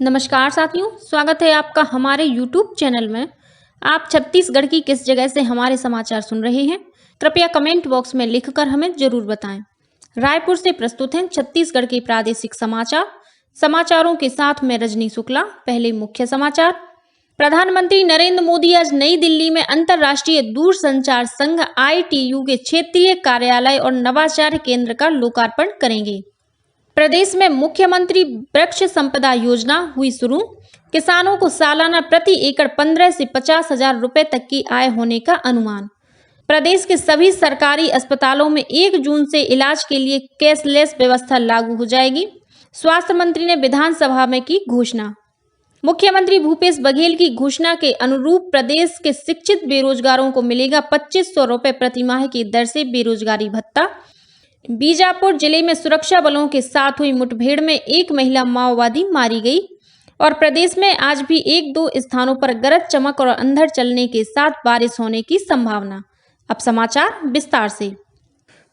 नमस्कार साथियों, स्वागत है आपका हमारे YouTube चैनल में। आप छत्तीसगढ़ की किस जगह से हमारे समाचार सुन रहे हैं, कृपया कमेंट बॉक्स में लिखकर हमें जरूर बताएं। रायपुर से प्रस्तुत हैं छत्तीसगढ़ के प्रादेशिक समाचार। समाचारों के साथ मैं रजनी शुक्ला। पहले मुख्य समाचार। प्रधानमंत्री नरेंद्र मोदी आज नई दिल्ली में अंतर्राष्ट्रीय दूरसंचार संघ ITU के क्षेत्रीय कार्यालय और नवाचार केंद्र का लोकार्पण करेंगे। प्रदेश में मुख्यमंत्री वृक्ष संपदा योजना हुई शुरू। किसानों को सालाना प्रति एकड़ 15 से 50 हजार रुपए तक की आय होने का अनुमान। प्रदेश के सभी सरकारी अस्पतालों में 1 जून से इलाज के लिए कैशलेस व्यवस्था लागू हो जाएगी। स्वास्थ्य मंत्री ने विधानसभा में की घोषणा। मुख्यमंत्री भूपेश बघेल की घोषणा के अनुरूप प्रदेश के शिक्षित बेरोजगारों को मिलेगा 2500 रुपए प्रतिमाह की दर से बेरोजगारी भत्ता। बीजापुर जिले में सुरक्षा बलों के साथ हुई मुठभेड़ में एक महिला माओवादी मारी गई। और प्रदेश में आज भी 1-2 स्थानों पर गरज चमक और अंधड़ चलने के साथ बारिश होने की संभावना। अब समाचार विस्तार से।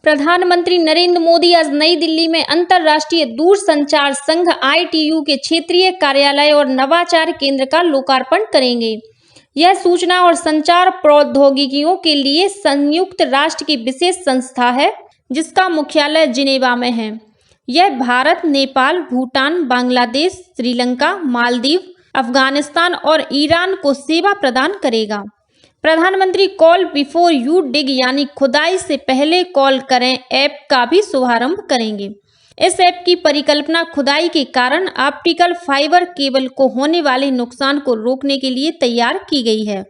प्रधानमंत्री नरेंद्र मोदी आज नई दिल्ली में अंतर्राष्ट्रीय दूरसंचार संघ ITU के क्षेत्रीय कार्यालय और नवाचार केंद्र का लोकार्पण करेंगे। यह सूचना और संचार प्रौद्योगिकियों के लिए संयुक्त राष्ट्र की विशेष संस्था है, जिसका मुख्यालय जिनेवा में है। यह भारत, नेपाल, भूटान, बांग्लादेश, श्रीलंका, मालदीव, अफगानिस्तान और ईरान को सेवा प्रदान करेगा। प्रधानमंत्री कॉल बिफोर यू डिग यानी खुदाई से पहले कॉल करें ऐप का भी शुभारंभ करेंगे। इस ऐप की परिकल्पना खुदाई के कारण ऑप्टिकल फाइबर केबल को होने वाले नुकसान को रोकने के लिए तैयार की गई है।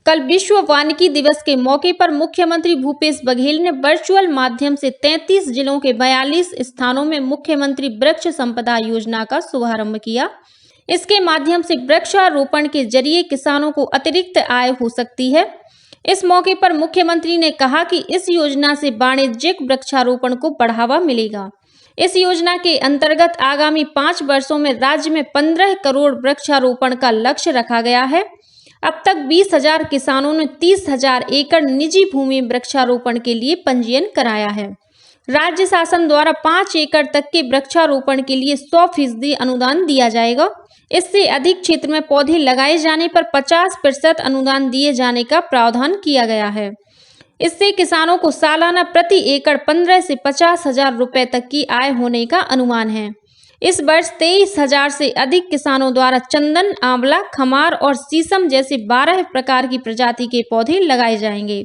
कल विश्व वानिकी दिवस के मौके पर मुख्यमंत्री भूपेश बघेल ने वर्चुअल माध्यम से 33 जिलों के 42 स्थानों में मुख्यमंत्री वृक्ष संपदा योजना का शुभारंभ किया। इसके माध्यम से वृक्षारोपण के जरिए किसानों को अतिरिक्त आय हो सकती है। इस मौके पर मुख्यमंत्री ने कहा कि इस योजना से वाणिज्यिक वृक्षारोपण को बढ़ावा मिलेगा। इस योजना के अंतर्गत आगामी 5 वर्षों में राज्य में 15 करोड़ वृक्षारोपण का लक्ष्य रखा गया है। अब तक 20,000 किसानों ने 30,000 एकड़ निजी भूमि वृक्षारोपण के लिए पंजीयन कराया है। राज्य शासन द्वारा 5 एकड़ तक के वृक्षारोपण के लिए 100% अनुदान दिया जाएगा। इससे अधिक क्षेत्र में पौधे लगाए जाने पर 50% अनुदान दिए जाने का प्रावधान किया गया है। इससे किसानों को सालाना प्रति एकड़ 15 से 50 हजार रुपए तक की आय होने का अनुमान है। इस वर्ष 23,000 से अधिक किसानों द्वारा चंदन, आंवला, खमार और शीशम जैसे 12 प्रकार की प्रजाति के पौधे लगाए जाएंगे।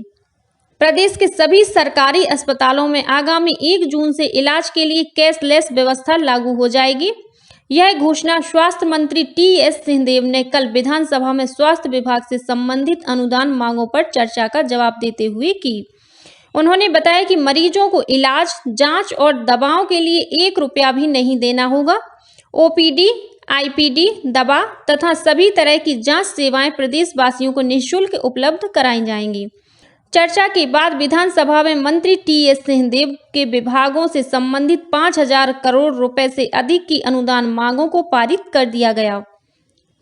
प्रदेश के सभी सरकारी अस्पतालों में आगामी 1 जून से इलाज के लिए कैशलेस व्यवस्था लागू हो जाएगी। यह घोषणा स्वास्थ्य मंत्री TS सिंहदेव ने कल विधानसभा में स्वास्थ्य विभाग से संबंधित अनुदान मांगों पर चर्चा का जवाब देते हुए की। उन्होंने बताया कि मरीजों को इलाज, जांच और दवाओं के लिए 1 रुपया भी नहीं देना होगा। OPD, IPD, दवा तथा सभी तरह की जांच सेवाएं प्रदेशवासियों को निःशुल्क उपलब्ध कराई जाएंगी। चर्चा के बाद विधानसभा में मंत्री TS सिंहदेव के विभागों से संबंधित 5,000 करोड़ रुपए से अधिक की अनुदान मांगों को पारित कर दिया गया।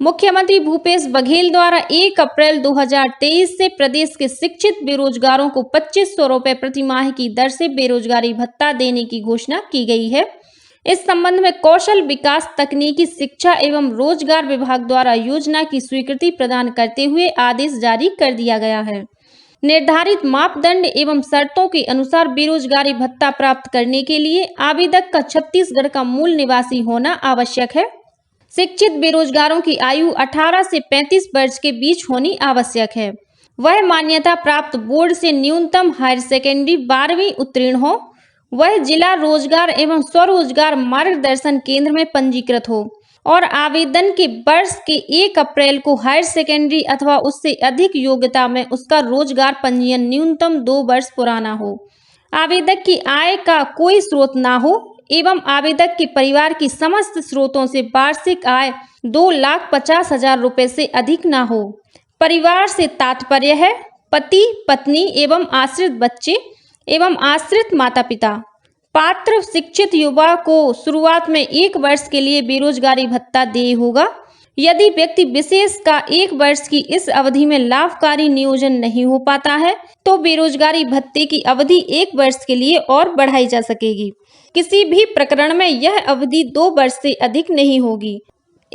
मुख्यमंत्री भूपेश बघेल द्वारा 1 अप्रैल 2023 से प्रदेश के शिक्षित बेरोजगारों को 2500 रुपए प्रतिमाह की दर से बेरोजगारी भत्ता देने की घोषणा की गई है। इस संबंध में कौशल विकास, तकनीकी शिक्षा एवं रोजगार विभाग द्वारा योजना की स्वीकृति प्रदान करते हुए आदेश जारी कर दिया गया है। निर्धारित मापदंड एवं शर्तों के अनुसार बेरोजगारी भत्ता प्राप्त करने के लिए आवेदक का छत्तीसगढ़ का मूल निवासी होना आवश्यक है। शिक्षित बेरोजगारों की आयु 18 से 35 वर्ष के बीच होनी आवश्यक है। वह मान्यता प्राप्त बोर्ड से न्यूनतम हायर सेकेंडरी 12वीं उत्तीर्ण हो। वह जिला रोजगार एवं स्वरोजगार मार्गदर्शन केंद्र में पंजीकृत हो और आवेदन के वर्ष के 1 अप्रैल को हायर सेकेंडरी अथवा उससे अधिक योग्यता में उसका रोजगार पंजीयन न्यूनतम 2 वर्ष पुराना हो। आवेदक की आय का कोई स्रोत ना हो एवं आवेदक के परिवार की समस्त स्रोतों से वार्षिक आय 2,50,000 रुपए से अधिक ना हो। परिवार से तात्पर्य है पति, पत्नी एवं आश्रित बच्चे एवं आश्रित माता पिता। पात्र शिक्षित युवा को शुरुआत में 1 वर्ष के लिए बेरोजगारी भत्ता देय होगा। यदि व्यक्ति विशेष का 1 वर्ष की इस अवधि में लाभकारी नियोजन नहीं हो पाता है तो बेरोजगारी भत्ते की अवधि 1 वर्ष के लिए और बढ़ाई जा सकेगी। किसी भी प्रकरण में यह अवधि 2 वर्ष से अधिक नहीं होगी।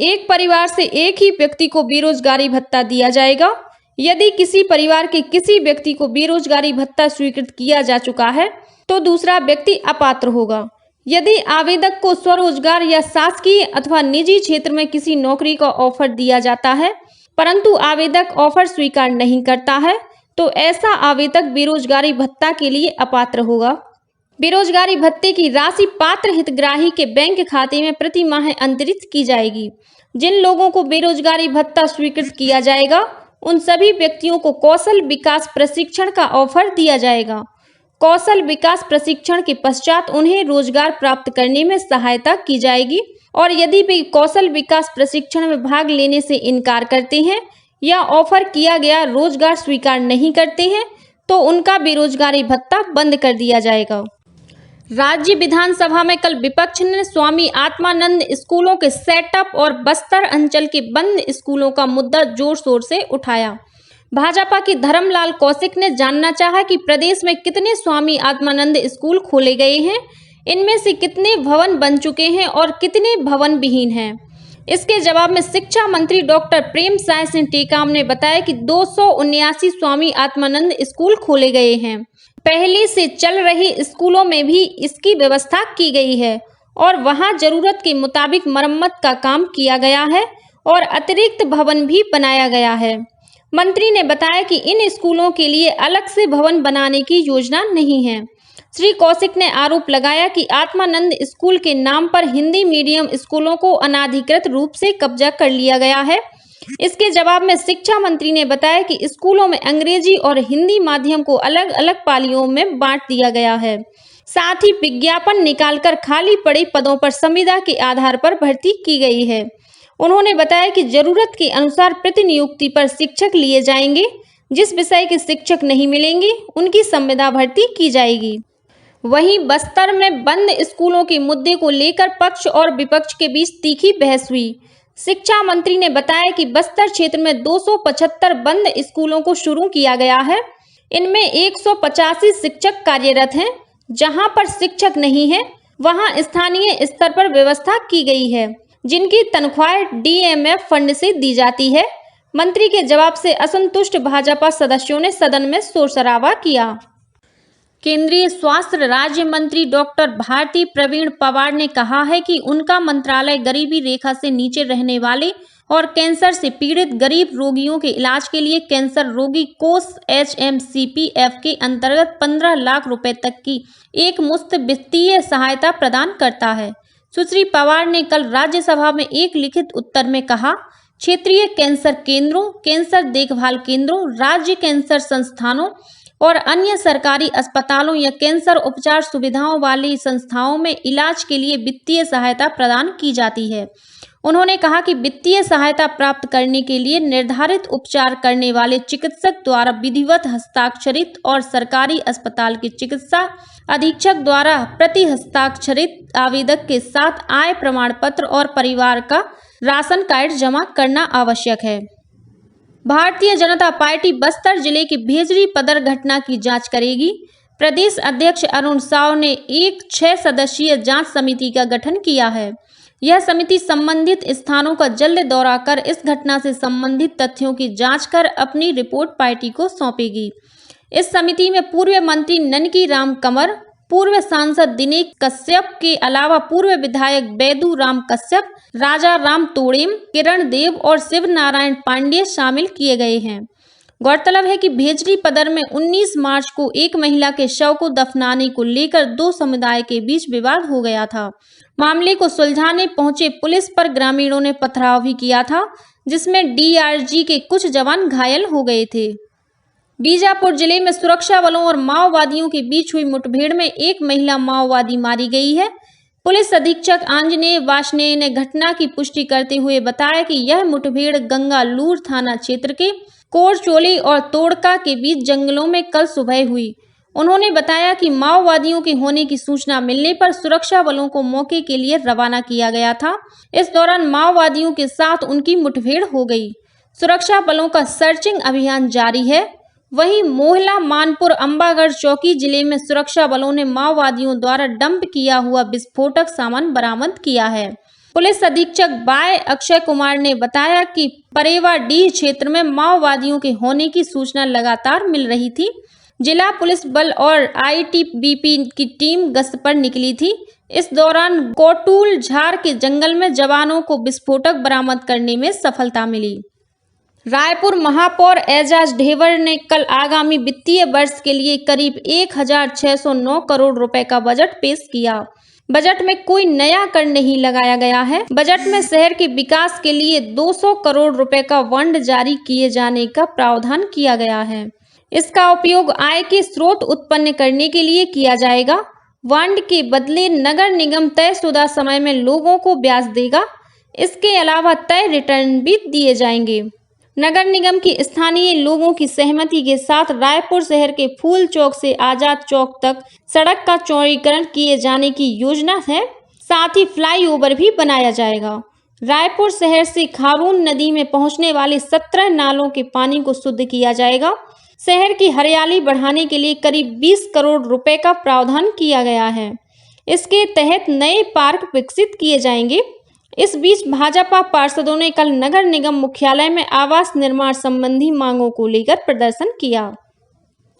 एक परिवार से एक ही व्यक्ति को बेरोजगारी भत्ता दिया जाएगा। यदि किसी परिवार के किसी व्यक्ति को बेरोजगारी भत्ता स्वीकृत किया जा चुका है तो दूसरा व्यक्ति अपात्र होगा। यदि आवेदक को स्वरोजगार या शासकीय अथवा निजी क्षेत्र में किसी नौकरी का ऑफर दिया जाता है परंतु आवेदक ऑफर स्वीकार नहीं करता है तो ऐसा आवेदक बेरोजगारी भत्ता के लिए अपात्र होगा। बेरोजगारी भत्ते की राशि पात्र हितग्राही के बैंक खाते में प्रति माह अंतरित की जाएगी। जिन लोगों को बेरोजगारी भत्ता स्वीकृत किया जाएगा उन सभी व्यक्तियों को कौशल विकास प्रशिक्षण का ऑफर दिया जाएगा। कौशल विकास प्रशिक्षण के पश्चात उन्हें रोजगार प्राप्त करने में सहायता की जाएगी और यदि वे कौशल विकास प्रशिक्षण में भाग लेने से इनकार करते हैं या ऑफर किया गया रोजगार स्वीकार नहीं करते हैं तो उनका बेरोजगारी भत्ता बंद कर दिया जाएगा। राज्य विधानसभा में कल विपक्ष ने स्वामी आत्मानंद स्कूलों के सेटअप और बस्तर अंचल के बंद स्कूलों का मुद्दा जोर शोर से उठाया। भाजपा की धर्मलाल कौशिक ने जानना चाहा कि प्रदेश में कितने स्वामी आत्मानंद स्कूल खोले गए हैं, इनमें से कितने भवन बन चुके हैं और कितने भवन विहीन हैं। इसके जवाब में शिक्षा मंत्री डॉक्टर प्रेमसाय सिंह टेकाम ने बताया कि 279 स्वामी आत्मानंद स्कूल खोले गए हैं। पहले से चल रहे स्कूलों में भी इसकी व्यवस्था की गई है और वहां जरूरत के मुताबिक मरम्मत का काम किया गया है और अतिरिक्त भवन भी बनाया गया है। मंत्री ने बताया कि इन स्कूलों के लिए अलग से भवन बनाने की योजना नहीं है। श्री कौशिक ने आरोप लगाया कि आत्मानंद स्कूल के नाम पर हिंदी मीडियम स्कूलों को अनाधिकृत रूप से कब्जा कर लिया गया है। इसके जवाब में शिक्षा मंत्री ने बताया कि स्कूलों में अंग्रेजी और हिंदी माध्यम को अलग अलग पालियों में बांट दिया गया है। साथ ही विज्ञापन निकालकर खाली पड़े पदों पर संविदा के आधार पर भर्ती की गई है। उन्होंने बताया कि जरूरत के अनुसार प्रतिनियुक्ति पर शिक्षक लिए जाएंगे। जिस विषय के शिक्षक नहीं मिलेंगे उनकी संविदा भर्ती की जाएगी। वहीं बस्तर में बंद स्कूलों के मुद्दे को लेकर पक्ष और विपक्ष के बीच तीखी बहस हुई। शिक्षा मंत्री ने बताया कि बस्तर क्षेत्र में 275 बंद स्कूलों को शुरू किया गया है। इनमें 185 शिक्षक कार्यरत हैं। जहां पर शिक्षक नहीं है वहां स्थानीय स्तर पर व्यवस्था की गई है जिनकी तनख्वाहें डीएमएफ फंड से दी जाती है। मंत्री के जवाब से असंतुष्ट भाजपा सदस्यों ने सदन में शोर शराबा किया। केंद्रीय स्वास्थ्य राज्य मंत्री डॉक्टर भारती प्रवीण पवार ने कहा है कि उनका मंत्रालय गरीबी रेखा से नीचे रहने वाले और कैंसर से पीड़ित गरीब रोगियों के इलाज के लिए कैंसर रोगी कोष HMCPF के अंतर्गत 15 लाख रुपए तक की एक मुफ्त वित्तीय सहायता प्रदान करता है। सुश्री पवार ने कल राज्यसभा में एक लिखित उत्तर में कहा, क्षेत्रीय कैंसर केंद्रों, कैंसर देखभाल केंद्रों, राज्य कैंसर संस्थानों और अन्य सरकारी अस्पतालों या कैंसर उपचार सुविधाओं वाली संस्थाओं में इलाज के लिए वित्तीय सहायता प्रदान की जाती है। उन्होंने कहा कि वित्तीय सहायता प्राप्त करने के लिए निर्धारित उपचार करने वाले चिकित्सक द्वारा विधिवत हस्ताक्षरित और सरकारी अस्पताल के चिकित्सा अधीक्षक द्वारा प्रति हस्ताक्षरित आवेदक के साथ आय प्रमाण पत्र और परिवार का राशन कार्ड जमा करना आवश्यक है। भारतीय जनता पार्टी बस्तर जिले के भेजरी पदर घटना की जांच करेगी। प्रदेश अध्यक्ष अरुण साव ने एक 6 सदस्यीय जांच समिति का गठन किया है। यह समिति संबंधित स्थानों का जल्द दौरा कर इस घटना से संबंधित तथ्यों की जांच कर अपनी रिपोर्ट पार्टी को सौंपेगी। इस समिति में पूर्व मंत्री ननकी राम कंवर, पूर्व सांसद दिनेश कश्यप के अलावा पूर्व विधायक बैदू राम कश्यप, राजा राम तोड़ेम, किरण देव और शिव नारायण पांडेय शामिल किए गए हैं। गौरतलब है कि भेजरी पदर में 19 मार्च को एक महिला के शव को दफनाने को लेकर 2 समुदाय के बीच विवाद हो गया था। मामले को सुलझाने पहुंचे पुलिस पर ग्रामीणों ने पथराव भी किया था, जिसमें डीआरजी के कुछ जवान घायल हो गए थे। बीजापुर जिले में सुरक्षा बलों और माओवादियों के बीच हुई मुठभेड़ में एक महिला माओवादी मारी गई है। पुलिस अधीक्षक आंजनेय वार्ष्णेय ने घटना की पुष्टि करते हुए बताया कि यह मुठभेड़ गंगालूर थाना क्षेत्र के कोरचोली और तोड़का के बीच जंगलों में कल सुबह हुई। उन्होंने बताया कि माओवादियों के होने की सूचना मिलने पर सुरक्षा बलों को मौके के लिए रवाना किया गया था। इस दौरान माओवादियों के साथ उनकी मुठभेड़ हो गई। सुरक्षा बलों का सर्चिंग अभियान जारी है। वहीं मोहला मानपुर अंबागढ़ चौकी जिले में सुरक्षा बलों ने माओवादियों द्वारा डंप किया हुआ विस्फोटक सामान बरामद किया है। पुलिस अधीक्षक बाय अक्षय कुमार ने बताया कि परेवाडीह क्षेत्र में माओवादियों के होने की सूचना लगातार मिल रही थी। जिला पुलिस बल और आईटीबीपी की टीम गश्त पर निकली थी। इस दौरान कोटूल झार के जंगल में जवानों को विस्फोटक बरामद करने में सफलता मिली। रायपुर महापौर एजाज ढेबर ने कल आगामी वित्तीय वर्ष के लिए करीब 1609 करोड़ रुपए का बजट पेश किया। बजट में कोई नया कर नहीं लगाया गया है। बजट में शहर के विकास के लिए 200 करोड़ रुपए का बॉन्ड जारी किए जाने का प्रावधान किया गया है। इसका उपयोग आय के स्रोत उत्पन्न करने के लिए किया जाएगा। बॉन्ड के बदले नगर निगम तयशुदा समय में लोगों को ब्याज देगा। इसके अलावा तय रिटर्न भी दिए जाएंगे। नगर निगम की स्थानीय लोगों की सहमति के साथ रायपुर शहर के फूल चौक से आजाद चौक तक सड़क का चौड़ीकरण किए जाने की योजना है। साथ ही फ्लाईओवर भी बनाया जाएगा। रायपुर शहर से खारून नदी में पहुंचने वाले 17 नालों के पानी को शुद्ध किया जाएगा। शहर की हरियाली बढ़ाने के लिए करीब 20 करोड़ रुपए का प्रावधान किया गया है। इसके तहत नए पार्क विकसित किए जाएंगे। इस बीच भाजपा पार्षदों ने कल नगर निगम मुख्यालय में आवास निर्माण संबंधी मांगों को लेकर प्रदर्शन किया।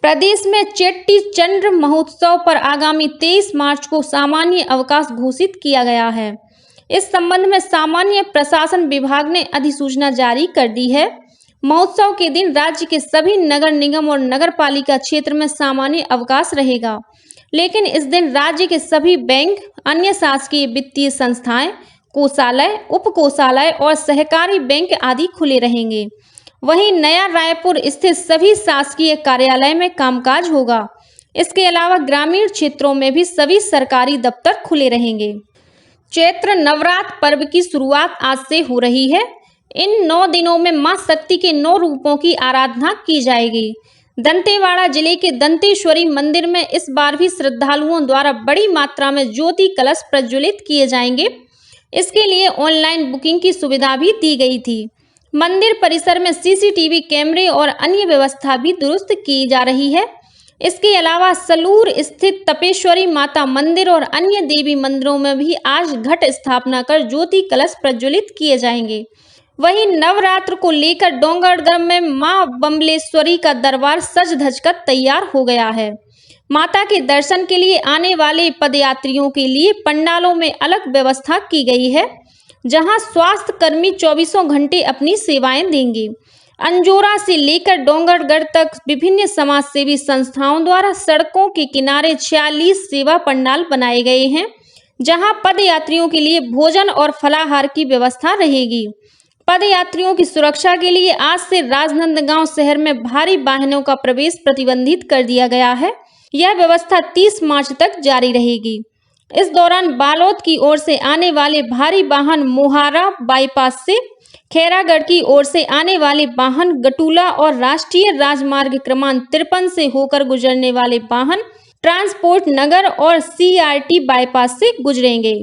प्रदेश में चेट्टी चंद्र महोत्सव पर आगामी 23 मार्च को सामान्य अवकाश घोषित किया गया है। इस संबंध में सामान्य प्रशासन विभाग ने अधिसूचना जारी कर दी है। महोत्सव के दिन राज्य के सभी नगर निगम और नगर पालिका क्षेत्र में सामान्य अवकाश रहेगा, लेकिन इस दिन राज्य के सभी बैंक, अन्य शासकीय वित्तीय संस्थाएं, कोषालय, उप कोषालय और सहकारी बैंक आदि खुले रहेंगे। वहीं नया रायपुर स्थित सभी शासकीय कार्यालय में कामकाज होगा। इसके अलावा ग्रामीण क्षेत्रों में भी सभी सरकारी दफ्तर खुले रहेंगे। चैत्र नवरात्र पर्व की शुरुआत आज से हो रही है। इन 9 दिनों में मां शक्ति के 9 रूपों की आराधना की जाएगी। दंतेवाड़ा जिले के दंतेश्वरी मंदिर में इस बार भी श्रद्धालुओं द्वारा बड़ी मात्रा में ज्योति कलश प्रज्वलित किए जाएंगे। इसके लिए ऑनलाइन बुकिंग की सुविधा भी दी गई थी। मंदिर परिसर में सीसीटीवी कैमरे और अन्य व्यवस्था भी दुरुस्त की जा रही है। इसके अलावा सलूर स्थित तपेश्वरी माता मंदिर और अन्य देवी मंदिरों में भी आज घट स्थापना कर ज्योति कलश प्रज्वलित किए जाएंगे। वहीं नवरात्र को लेकर डोंगरगढ़ में मां बम्बलेश्वरी का दरबार सज धज कर तैयार हो गया है। माता के दर्शन के लिए आने वाले पदयात्रियों के लिए पंडालों में अलग व्यवस्था की गई है, जहां स्वास्थ्य कर्मी 24 घंटे अपनी सेवाएं देंगे। अंजोरा से लेकर डोंगरगढ़ तक विभिन्न समाजसेवी संस्थाओं द्वारा सड़कों के किनारे 46 सेवा पंडाल बनाए गए हैं, जहां पदयात्रियों के लिए भोजन और फलाहार की व्यवस्था रहेगी। पदयात्रियों की सुरक्षा के लिए आज से राजनांदगांव शहर में भारी वाहनों का प्रवेश प्रतिबंधित कर दिया गया है। यह व्यवस्था 30 मार्च तक जारी रहेगी। इस दौरान बालोद की ओर से आने वाले भारी वाहन मोहारा बाईपास से, खैरागढ़ की ओर से आने वाले वाहन गटूला और राष्ट्रीय राजमार्ग क्रमांक 53 से होकर गुजरने वाले वाहन ट्रांसपोर्ट नगर और सीआरटी बाईपास से गुजरेंगे।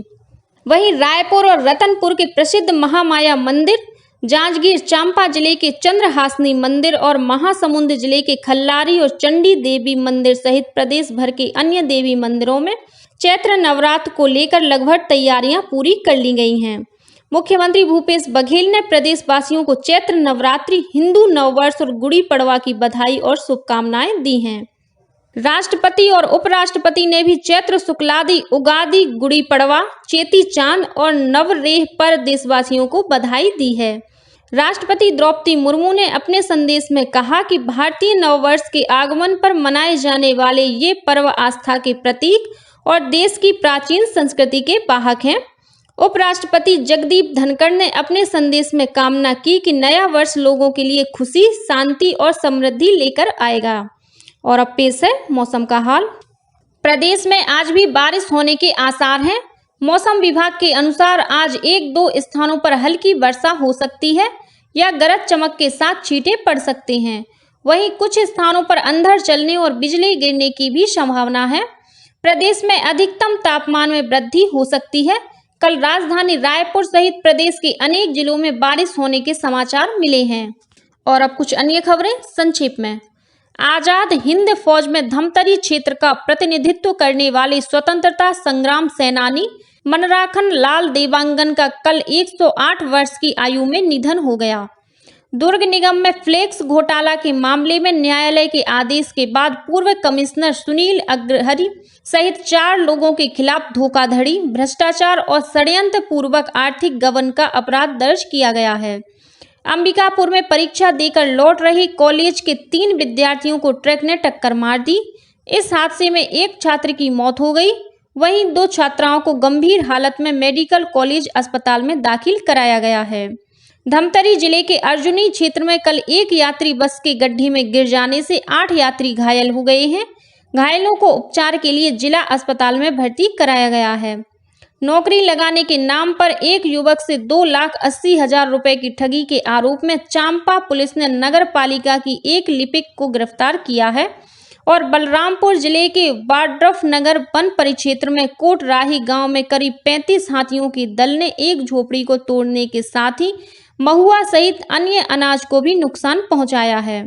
वहीं रायपुर और रतनपुर के प्रसिद्ध महामाया मंदिर, जांजगीर चांपा जिले के चंद्रहासनी मंदिर और महासमुंद जिले के खल्लारी और चंडी देवी मंदिर सहित प्रदेश भर के अन्य देवी मंदिरों में चैत्र नवरात्र को लेकर लगभग तैयारियां पूरी कर ली गई हैं। मुख्यमंत्री भूपेश बघेल ने प्रदेशवासियों को चैत्र नवरात्रि, हिंदू नववर्ष और गुड़ी पड़वा की बधाई और शुभकामनाएं दी हैं। राष्ट्रपति और उपराष्ट्रपति ने भी चैत्र शुक्लादि, उगादि, गुड़ी पड़वा, चेती चांद और नवरेह पर देशवासियों को बधाई दी है। राष्ट्रपति द्रौपदी मुर्मू ने अपने संदेश में कहा कि भारतीय नववर्ष के आगमन पर मनाए जाने वाले ये पर्व आस्था के प्रतीक और देश की प्राचीन संस्कृति के वाहक हैं। उपराष्ट्रपति जगदीप धनखड़ ने अपने संदेश में कामना की कि नया वर्ष लोगों के लिए खुशी, शांति और समृद्धि लेकर आएगा। और अब पेश है मौसम का हाल। प्रदेश में आज भी बारिश होने के आसार हैं। मौसम विभाग के अनुसार आज 1-2 स्थानों पर हल्की वर्षा हो सकती है या गरज चमक के साथ छींटे पड़ सकते हैं। वहीं कुछ स्थानों पर अंधड़ चलने और बिजली गिरने की भी संभावना है। प्रदेश में अधिकतम तापमान में वृद्धि हो सकती है। कल राजधानी रायपुर सहित प्रदेश के अनेक जिलों में बारिश होने के समाचार मिले हैं। और अब कुछ अन्य खबरें संक्षेप में। आजाद हिंद फौज में धमतरी क्षेत्र का प्रतिनिधित्व करने वाले स्वतंत्रता संग्राम सेनानी मनराखन लाल देवांगन का कल 108 वर्ष की आयु में निधन हो गया। दुर्ग निगम में फ्लेक्स घोटाला के मामले में न्यायालय के आदेश के बाद पूर्व कमिश्नर सुनील अग्रहरि सहित 4 लोगों के खिलाफ धोखाधड़ी, भ्रष्टाचार और षड्यंत्र पूर्वक आर्थिक गबन का अपराध दर्ज किया गया है। अंबिकापुर में परीक्षा देकर लौट रही कॉलेज के 3 विद्यार्थियों को ट्रक ने टक्कर मार दी। इस हादसे में एक छात्र की मौत हो गई, वहीं 2 छात्राओं को गंभीर हालत में मेडिकल कॉलेज अस्पताल में दाखिल कराया गया है। धमतरी जिले के अर्जुनी क्षेत्र में कल एक यात्री बस के गड्ढे में गिर जाने से 8 यात्री घायल हो गए हैं। घायलों को उपचार के लिए जिला अस्पताल में भर्ती कराया गया है। नौकरी लगाने के नाम पर एक युवक से 2,80,000 रुपए की ठगी के आरोप में चांपा पुलिस ने नगर पालिका की एक लिपिक को गिरफ्तार किया है और बलरामपुर जिले के वाड्रफ नगर वन परिक्षेत्र में कोटराही गांव में करीब 35 हाथियों के दल ने एक झोपड़ी को तोड़ने के साथ ही महुआ सहित अन्य अनाज को भी नुकसान पहुंचाया है।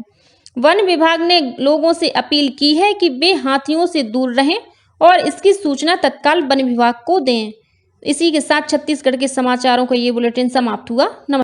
वन विभाग ने लोगों से अपील की है कि वे हाथियों से दूर रहें और इसकी सूचना तत्काल वन विभाग को दें। इसी के साथ छत्तीसगढ़ के समाचारों का ये बुलेटिन समाप्त हुआ। नमस्कार।